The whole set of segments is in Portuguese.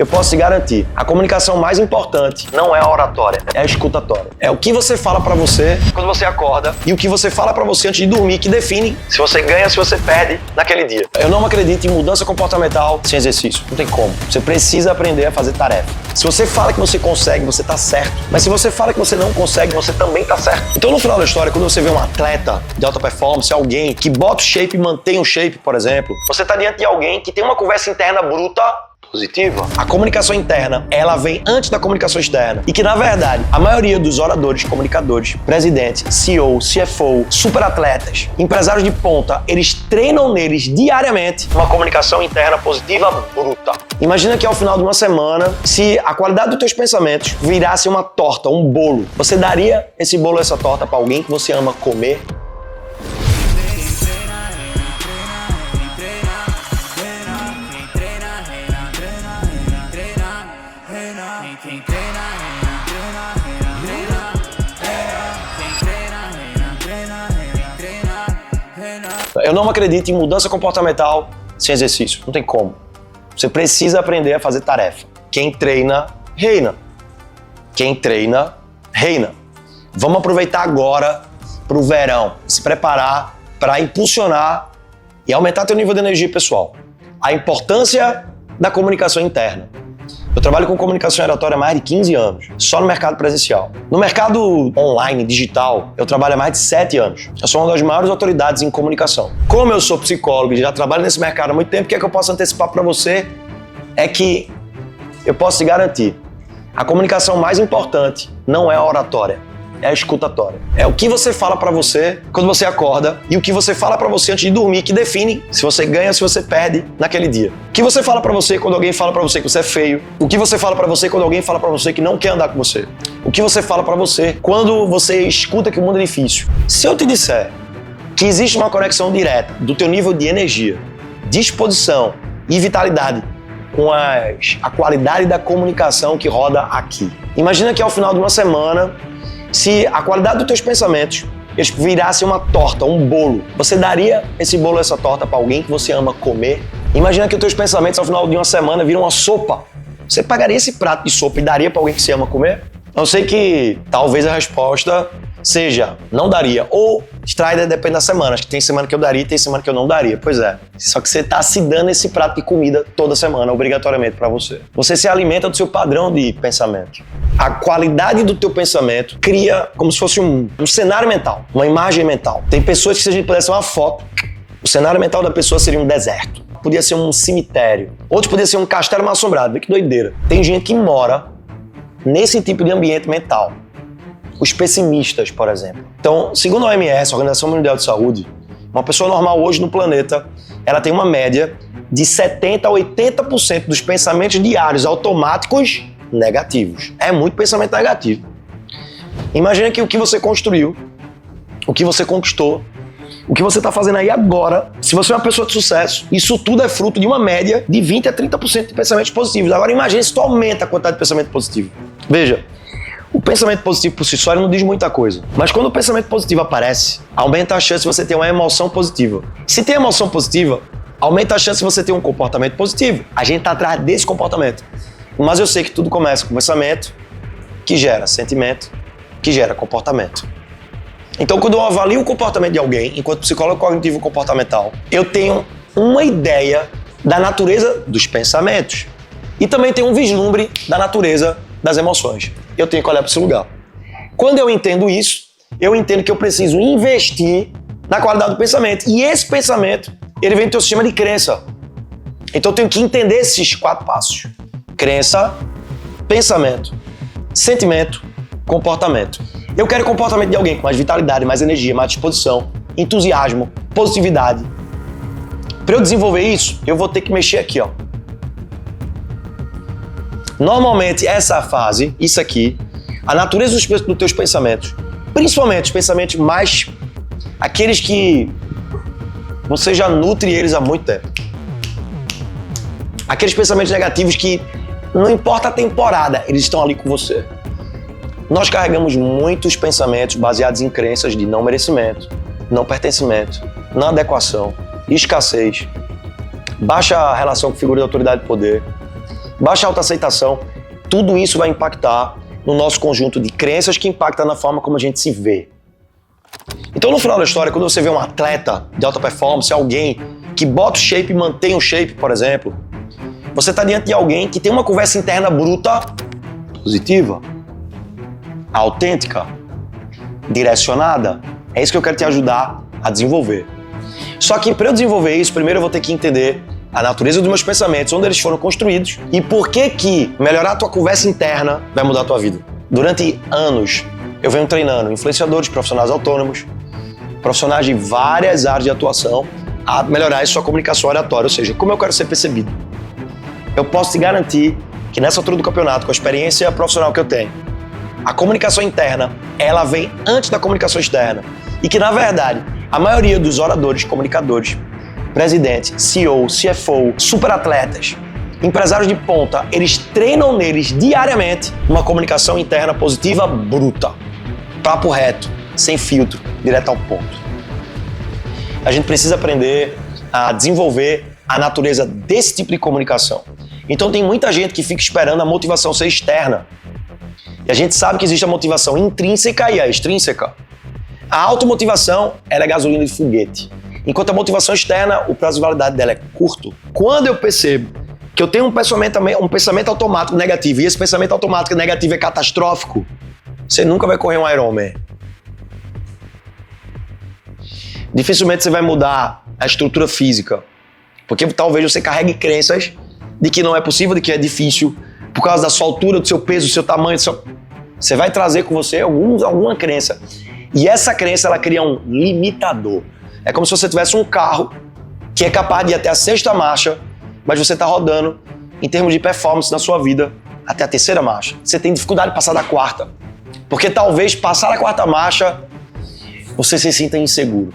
eu posso te garantir, a comunicação mais importante não é a oratória, é a escutatória. É o que você fala pra você quando você acorda e o que você fala pra você antes de dormir que define se você ganha, se você perde naquele dia. Eu não acredito em mudança comportamental sem exercício. Não tem como. Você precisa aprender a fazer tarefa. Se você fala que você consegue, você tá certo. Mas se você fala que você não consegue, você também tá certo. Então, no final da história, quando você vê um atleta de alta performance, alguém que bota o shape e mantém o shape, por exemplo, você tá diante de alguém que tem uma conversa interna bruta, positiva. A comunicação interna, ela vem antes da comunicação externa. E que, na verdade, a maioria dos oradores, comunicadores, presidentes, CEO, CFO, superatletas, empresários de ponta, eles treinam neles diariamente uma comunicação interna positiva bruta. Imagina que ao final de uma semana, se a qualidade dos teus pensamentos virasse uma torta, um bolo, você daria esse bolo, essa torta para alguém que você ama comer? Eu não acredito em mudança comportamental sem exercício. Não tem como. Você precisa aprender a fazer tarefa. Quem treina, reina. Quem treina, reina. Vamos aproveitar agora para o verão, se preparar para impulsionar e aumentar teu nível de energia pessoal. A importância da comunicação interna. Eu trabalho com comunicação oratória há mais de 15 anos, só no mercado presencial. No mercado online, digital, eu trabalho há mais de 7 anos. Eu sou uma das maiores autoridades em comunicação. Como eu sou psicólogo e já trabalho nesse mercado há muito tempo, o que é que eu posso antecipar para você? É que eu posso te garantir, a comunicação mais importante não é a oratória, é a escutatória. É o que você fala pra você quando você acorda e o que você fala pra você antes de dormir que define se você ganha, se você perde naquele dia. O que você fala pra você quando alguém fala pra você que você é feio. O que você fala pra você quando alguém fala pra você que não quer andar com você. O que você fala pra você quando você escuta que o mundo é difícil. Se eu te disser que existe uma conexão direta do teu nível de energia, disposição e vitalidade com a qualidade da comunicação que roda aqui. Imagina que ao final de uma semana, se a qualidade dos teus pensamentos eles virassem uma torta, um bolo, você daria esse bolo, essa torta para alguém que você ama comer? Imagina que os teus pensamentos ao final de uma semana viram uma sopa. Você pagaria esse prato de sopa e daria para alguém que você ama comer? Eu sei que talvez a resposta seja não daria, ou Strider depende da semana. Acho que tem semana que eu daria e tem semana que eu não daria. Pois é. Só que você tá se dando esse prato de comida toda semana, obrigatoriamente para você. Você se alimenta do seu padrão de pensamento. A qualidade do teu pensamento cria como se fosse um cenário mental, uma imagem mental. Tem pessoas que, se a gente pudesse uma foto, o cenário mental da pessoa seria um deserto. Podia ser um cemitério. Outros podia ser um castelo mal assombrado. Vê que doideira. Tem gente que mora nesse tipo de ambiente mental. Os pessimistas, por exemplo. Então, segundo a OMS, a Organização Mundial de Saúde, uma pessoa normal hoje no planeta, ela tem uma média de 70% a 80% dos pensamentos diários automáticos negativos. É muito pensamento negativo. Imagina que o que você construiu, o que você conquistou, o que você está fazendo aí agora, se você é uma pessoa de sucesso, isso tudo é fruto de uma média de 20% a 30% de pensamentos positivos. Agora imagine se tu aumenta a quantidade de pensamento positivo. Veja, o pensamento positivo por si só ele não diz muita coisa. Mas quando o pensamento positivo aparece, aumenta a chance de você ter uma emoção positiva. Se tem emoção positiva, aumenta a chance de você ter um comportamento positivo. A gente está atrás desse comportamento. Mas eu sei que tudo começa com pensamento, que gera sentimento, que gera comportamento. Então, quando eu avalio o comportamento de alguém, enquanto psicólogo cognitivo comportamental, eu tenho uma ideia da natureza dos pensamentos. E também tenho um vislumbre da natureza das emoções. Eu tenho que olhar para esse lugar. Quando eu entendo isso, eu entendo que eu preciso investir na qualidade do pensamento. E esse pensamento, ele vem do teu sistema de crença. Então eu tenho que entender esses 4 passos. Crença, pensamento, sentimento, comportamento. Eu quero o comportamento de alguém com mais vitalidade, mais energia, mais disposição, entusiasmo, positividade. Para eu desenvolver isso, eu vou ter que mexer aqui, ó. Normalmente, essa fase, isso aqui, a natureza dos teus pensamentos, principalmente os pensamentos mais, aqueles que você já nutre eles há muito tempo. Aqueles pensamentos negativos que não importa a temporada, eles estão ali com você. Nós carregamos muitos pensamentos baseados em crenças de não merecimento, não pertencimento, não adequação, escassez, baixa relação com figura de autoridade e poder. baixa autoaceitação, tudo isso vai impactar no nosso conjunto de crenças que impacta na forma como a gente se vê. Então, no final da história, quando você vê um atleta de alta performance, alguém que bota o shape e mantém o shape, por exemplo, você está diante de alguém que tem uma conversa interna bruta, positiva, autêntica, direcionada. É isso que eu quero te ajudar a desenvolver. Só que para eu desenvolver isso, primeiro eu vou ter que entender a natureza dos meus pensamentos, onde eles foram construídos e por que melhorar a tua conversa interna vai mudar a tua vida. Durante anos, eu venho treinando influenciadores, profissionais autônomos, profissionais de várias áreas de atuação a melhorar a sua comunicação oratória, ou seja, como eu quero ser percebido. Eu posso te garantir que nessa altura do campeonato, com a experiência profissional que eu tenho, a comunicação interna, ela vem antes da comunicação externa. E que, na verdade, a maioria dos oradores, comunicadores, presidentes, CEO, CFO, superatletas, empresários de ponta, eles treinam neles diariamente uma comunicação interna positiva bruta. Papo reto, sem filtro, direto ao ponto. A gente precisa aprender a desenvolver a natureza desse tipo de comunicação. Então tem muita gente que fica esperando a motivação ser externa. E a gente sabe que existe a motivação intrínseca e a extrínseca. A automotivação, ela é gasolina de foguete. Enquanto a motivação externa, o prazo de validade dela é curto. Quando eu percebo que eu tenho um pensamento automático negativo e esse pensamento automático negativo é catastrófico, você nunca vai correr um Ironman. Dificilmente você vai mudar a estrutura física, porque talvez você carregue crenças de que não é possível, de que é difícil, por causa da sua altura, do seu peso, do seu tamanho, você vai trazer com você alguma crença. E essa crença, ela cria um limitador. É como se você tivesse um carro que é capaz de ir até a 6ª marcha, mas você está rodando, em termos de performance na sua vida, até a 3ª marcha. Você tem dificuldade de passar da 4ª. Porque talvez passar a 4ª marcha, você se sinta inseguro.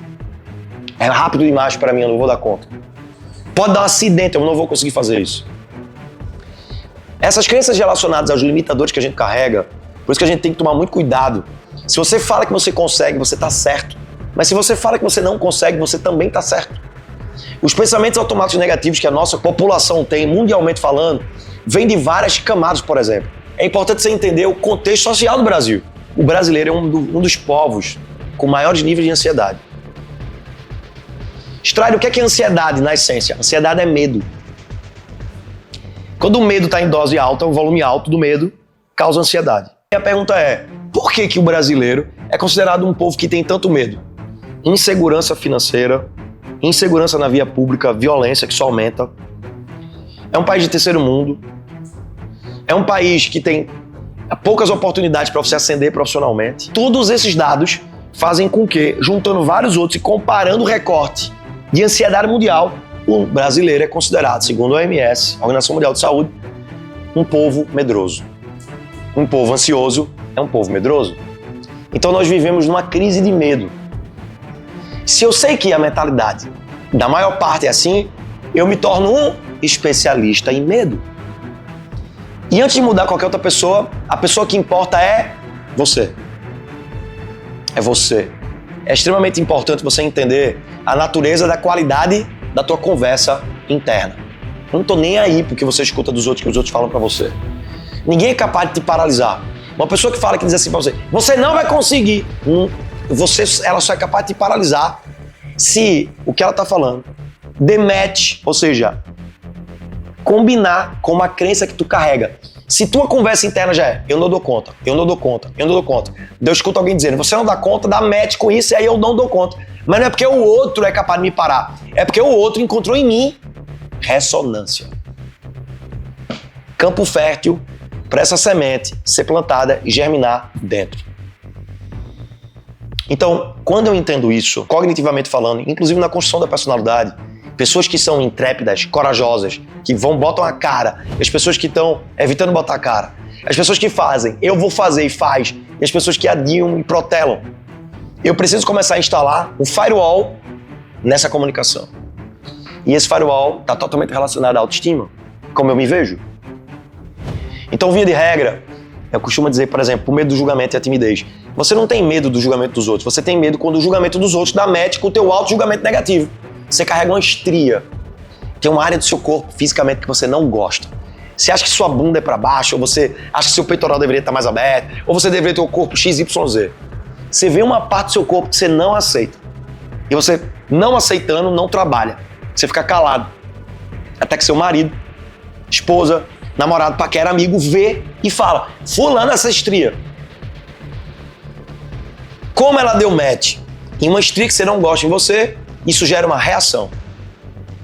É rápido demais para mim, eu não vou dar conta. Pode dar um acidente, eu não vou conseguir fazer isso. Essas crenças relacionadas aos limitadores que a gente carrega, por isso que a gente tem que tomar muito cuidado. Se você fala que você consegue, você está certo. Mas se você fala que você não consegue, você também está certo. Os pensamentos automáticos negativos que a nossa população tem, mundialmente falando, vêm de várias camadas, por exemplo. É importante você entender o contexto social do Brasil. O brasileiro é um dos povos com maiores níveis de ansiedade. Strider, o que é ansiedade na essência? Ansiedade é medo. Quando o medo está em dose alta, o volume alto do medo causa ansiedade. E a pergunta é, por que o brasileiro é considerado um povo que tem tanto medo? Insegurança financeira, insegurança na via pública, violência que só aumenta. É um país de terceiro mundo. É um país que tem poucas oportunidades para você ascender profissionalmente. Todos esses dados fazem com que, juntando vários outros e comparando o recorte de ansiedade mundial, o brasileiro é considerado, segundo a OMS, a Organização Mundial de Saúde, um povo medroso. Um povo ansioso é um povo medroso. Então nós vivemos numa crise de medo. Se eu sei que a mentalidade da maior parte é assim, eu me torno um especialista em medo. E antes de mudar qualquer outra pessoa, a pessoa que importa é você. É você. É extremamente importante você entender a natureza da qualidade da tua conversa interna. Eu não tô nem aí porque você escuta dos outros, que os outros falam pra você. Ninguém é capaz de te paralisar. Uma pessoa que fala, que diz assim pra você, você não vai conseguir. Ela só é capaz de te paralisar se o que ela tá falando demete, ou seja, combinar com uma crença que tu carrega. Se tua conversa interna já é, eu não dou conta, eu não dou conta, eu não dou conta. Eu escuto alguém dizendo, você não dá conta, dá match com isso e aí eu não dou conta. Mas não é porque o outro é capaz de me parar, é porque o outro encontrou em mim ressonância. Campo fértil para essa semente ser plantada e germinar dentro. Então, quando eu entendo isso, cognitivamente falando, inclusive na construção da personalidade, pessoas que são intrépidas, corajosas, que botam a cara, as pessoas que estão evitando botar a cara, as pessoas que fazem, eu vou fazer e faz, e as pessoas que adiam e protelam. Eu preciso começar a instalar um firewall nessa comunicação. E esse firewall está totalmente relacionado à autoestima, como eu me vejo. Então, via de regra, eu costumo dizer, por exemplo, o medo do julgamento e a timidez. Você não tem medo do julgamento dos outros, você tem medo quando o julgamento dos outros dá match com o teu auto-julgamento negativo. Você carrega uma estria, tem uma área do seu corpo fisicamente que você não gosta. Você acha que sua bunda é para baixo, ou você acha que seu peitoral deveria estar mais aberto, ou você deveria ter o corpo XYZ. Você vê uma parte do seu corpo que você não aceita. E você, não aceitando, não trabalha. Você fica calado. Até que seu marido, esposa, namorado, paquera, amigo, vê e fala: fulano, essa estria. Como ela deu match em uma estria que você não gosta em você, isso gera uma reação.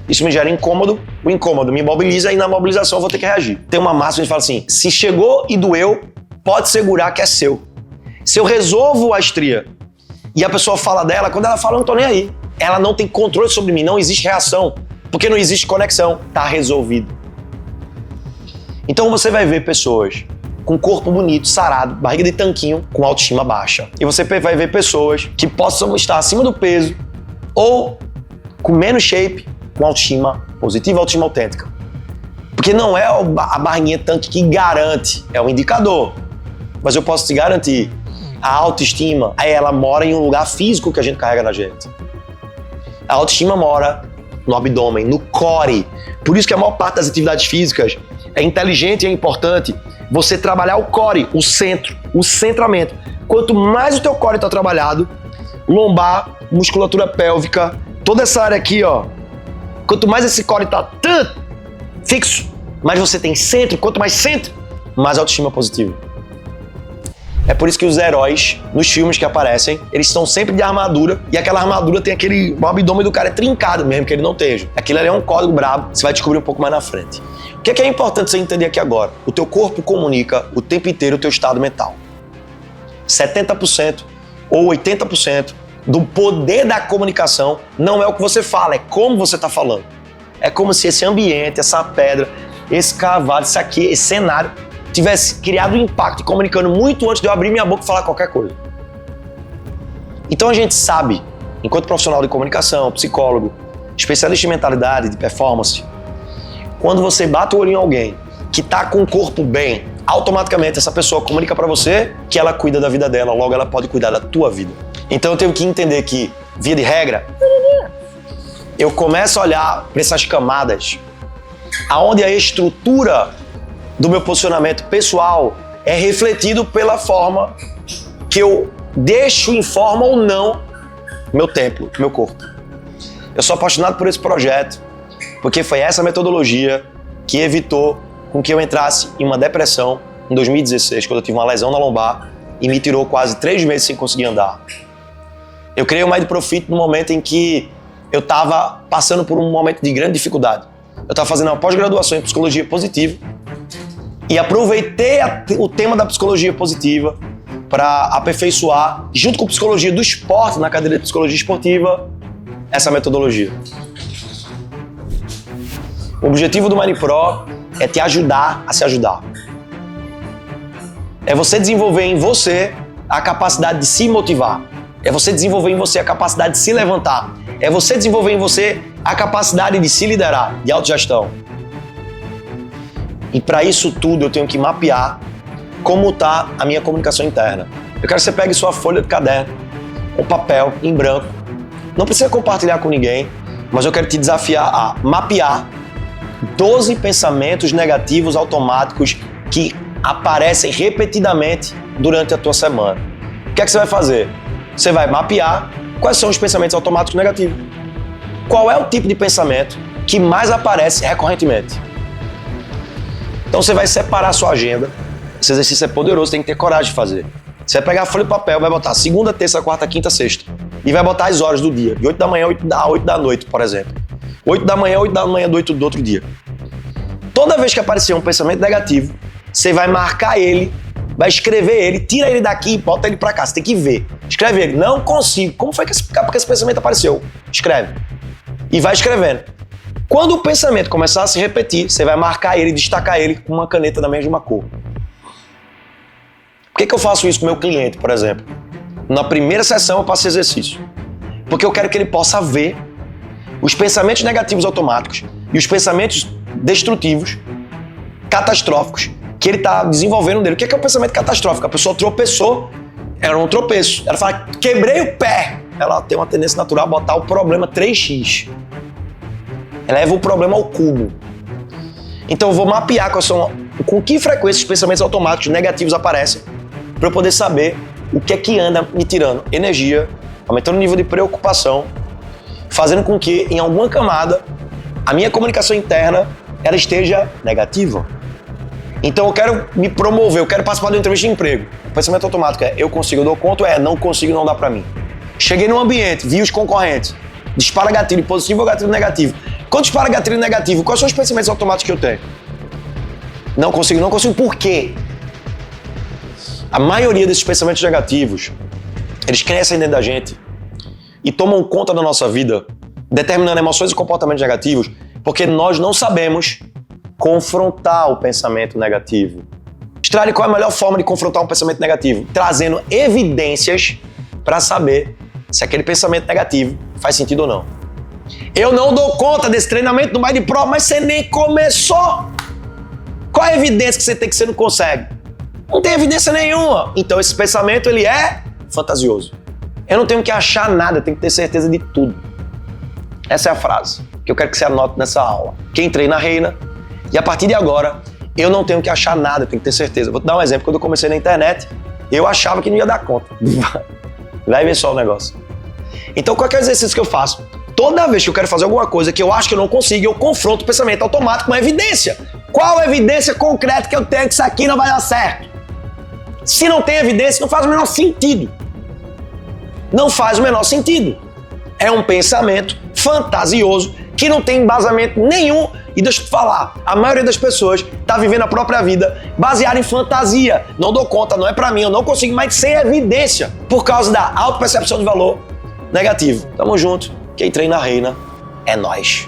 Isso me gera incômodo, o incômodo me imobiliza e na mobilização eu vou ter que reagir. Tem uma máxima que a gente fala assim: se chegou e doeu, pode segurar que é seu. Se eu resolvo a estria e a pessoa fala dela, quando ela fala, eu não tô nem aí. Ela não tem controle sobre mim, não existe reação, porque não existe conexão, tá resolvido. Então você vai ver pessoas com corpo bonito, sarado, barriga de tanquinho, com autoestima baixa. E você vai ver pessoas que possam estar acima do peso ou com menos shape, com autoestima positiva, autoestima autêntica. Porque não é a barriguinha tanque que garante, é um indicador. Mas eu posso te garantir, a autoestima, ela mora em um lugar físico que a gente carrega na gente. A autoestima mora no abdômen, no core. Por isso que a maior parte das atividades físicas é inteligente e é importante você trabalhar o core, o centro, o centramento. Quanto mais o teu core está trabalhado, lombar, musculatura pélvica, toda essa área aqui, ó, quanto mais esse core está fixo, mais você tem centro. Quanto mais centro, mais autoestima positiva. É por isso que os heróis, nos filmes que aparecem, eles estão sempre de armadura, e aquela armadura tem o abdômen do cara é trincado mesmo, que ele não esteja. Aquilo ali é um código brabo, você vai descobrir um pouco mais na frente. O que é importante você entender aqui agora? O teu corpo comunica o tempo inteiro o teu estado mental. 70% ou 80% do poder da comunicação não é o que você fala, é como você está falando. É como se esse ambiente, essa pedra, esse cavalo, isso aqui, esse cenário, tivesse criado um impacto comunicando muito antes de eu abrir minha boca e falar qualquer coisa. Então a gente sabe, enquanto profissional de comunicação, psicólogo, especialista em mentalidade, de performance, quando você bate o olho em alguém que está com o corpo bem, automaticamente essa pessoa comunica para você que ela cuida da vida dela, logo ela pode cuidar da tua vida. Então eu tenho que entender que, via de regra, eu começo a olhar para essas camadas, aonde a estrutura do meu posicionamento pessoal é refletido pela forma que eu deixo em forma ou não meu templo, meu corpo. Eu sou apaixonado por esse projeto, porque foi essa metodologia que evitou com que eu entrasse em uma depressão em 2016, quando eu tive uma lesão na lombar e me tirou quase 3 meses sem conseguir andar. Eu criei o Mind Profit no momento em que eu estava passando por um momento de grande dificuldade. Eu estava fazendo uma pós-graduação em psicologia positiva e aproveitei o tema da psicologia positiva para aperfeiçoar, junto com a psicologia do esporte, na cadeira de psicologia esportiva, essa metodologia. O objetivo do Mind Pro é te ajudar a se ajudar. É você desenvolver em você a capacidade de se motivar. É você desenvolver em você a capacidade de se levantar. É você desenvolver em você a capacidade de se liderar, de autogestão. E para isso tudo eu tenho que mapear como está a minha comunicação interna. Eu quero que você pegue sua folha de caderno, com papel em branco. Não precisa compartilhar com ninguém, mas eu quero te desafiar a mapear 12 pensamentos negativos automáticos que aparecem repetidamente durante a tua semana. O que é que você vai fazer? Você vai mapear quais são os pensamentos automáticos negativos. Qual é o tipo de pensamento que mais aparece recorrentemente? Então você vai separar a sua agenda. Esse exercício é poderoso, tem que ter coragem de fazer. Você vai pegar a folha de papel, vai botar segunda, terça, quarta, quinta, sexta. E vai botar as horas do dia. De 8 da manhã, 8 da noite, por exemplo. 8 da manhã, 8 da manhã do outro dia. Toda vez que aparecer um pensamento negativo, você vai marcar ele, vai escrever ele, tira ele daqui e bota ele pra cá. Você tem que ver. Escreve ele. Não consigo. Como foi que esse pensamento apareceu? Escreve. E vai escrevendo. Quando o pensamento começar a se repetir, você vai marcar ele, destacar ele com uma caneta da mesma cor. Por que eu faço isso com o meu cliente, por exemplo? Na primeira sessão eu passo esse exercício. Porque eu quero que ele possa ver os pensamentos negativos automáticos e os pensamentos destrutivos, catastróficos, que ele está desenvolvendo dele. O que é o pensamento catastrófico? A pessoa tropeçou, era um tropeço. Ela fala, quebrei o pé. Ela tem uma tendência natural a botar o problema 3x. Ela leva o problema ao cubo. Então eu vou mapear com que frequência os pensamentos automáticos negativos aparecem para eu poder saber o que é que anda me tirando energia, aumentando o nível de preocupação, fazendo com que em alguma camada a minha comunicação interna ela esteja negativa. Então eu quero me promover, eu quero participar de uma entrevista de emprego. O pensamento automático é eu consigo, eu dou conta, não consigo, não dá pra mim. Cheguei num ambiente, vi os concorrentes, dispara gatilho positivo ou gatilho negativo. Quando dispara gatilho negativo, quais são os pensamentos automáticos que eu tenho? Não consigo, por quê? A maioria desses pensamentos negativos, eles crescem dentro da gente e tomam conta da nossa vida, determinando emoções e comportamentos negativos, porque nós não sabemos confrontar o pensamento negativo. Strade, qual é a melhor forma de confrontar um pensamento negativo? Trazendo evidências para saber se aquele pensamento negativo faz sentido ou não. Eu não dou conta desse treinamento do Mind Pro, mas você nem começou. Qual é a evidência que você tem que você não consegue? Não tem evidência nenhuma. Então esse pensamento ele é fantasioso. Eu não tenho que achar nada, eu tenho que ter certeza de tudo. Essa é a frase que eu quero que você anote nessa aula. Quem treina reina. E a partir de agora, eu não tenho que achar nada, eu tenho que ter certeza. Vou te dar um exemplo. Quando eu comecei na internet, eu achava que não ia dar conta. Vai ver só o negócio. Então, qual é o exercício que eu faço? Toda vez que eu quero fazer alguma coisa que eu acho que eu não consigo, eu confronto o pensamento automático com a evidência. Qual a evidência concreta que eu tenho que isso aqui não vai dar certo? Se não tem evidência, não faz o menor sentido. Não faz o menor sentido. É um pensamento fantasioso que não tem embasamento nenhum. E deixa eu te falar, a maioria das pessoas está vivendo a própria vida baseada em fantasia. Não dou conta, não é pra mim, eu não consigo, mas sem evidência. Por causa da autopercepção de valor negativo. Tamo junto. Quem treina reina é nós.